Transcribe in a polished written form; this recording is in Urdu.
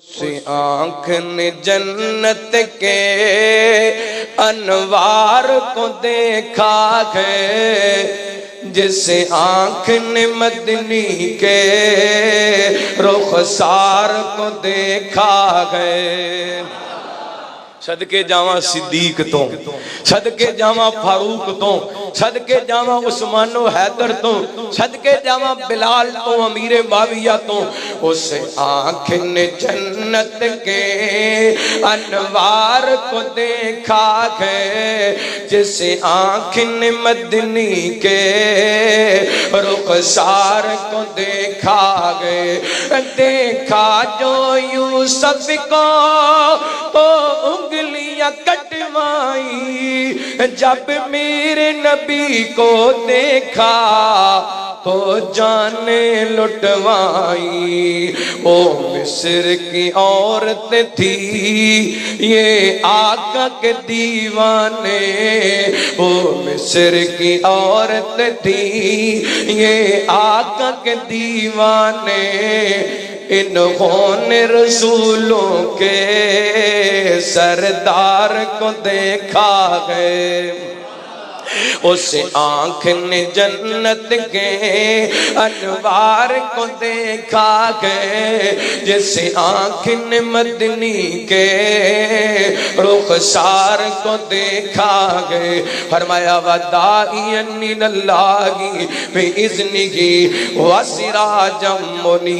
اس آنکھ نے جنت کے انوار کو دیکھا ہے، جس آنکھ نے مدنی کے رخسار کو دیکھا ہے۔ صدقے جاواں صدیق تو، صدقے جاواں فاروق تو، صدقے جاواں عثمان و حیدر تو، صدقے جاواں بلال تو، امیر معاویہ تو۔ اس آنکھ نے جنت کے انوار کو دیکھا ہے، جس آنکھ نے مدنی کے رخسار کو دیکھا ہے۔ دیکھا جو یوسف کو انگلیاں کٹوائی، جب میرے نبی کو دیکھا تو جانیں لٹوائی۔ وہ مصر کی عورت تھی یہ آقا کے دیوانے، وہ مصر کی عورت تھی یہ آقا کے دیوانے۔ انہوں نے رسولوں کے سردار کو دیکھا ہے۔ اس آنکھ نے جنت کے انوار کو دیکھا ہے، جس آنکھ نے مدنی کے رخسار کو دیکھا ہے۔ فرمایا وَدَاعِيًا إِلَى اللَّهِ بِإِذْنِهِ وَسِرَاجًا مُنِيرًا۔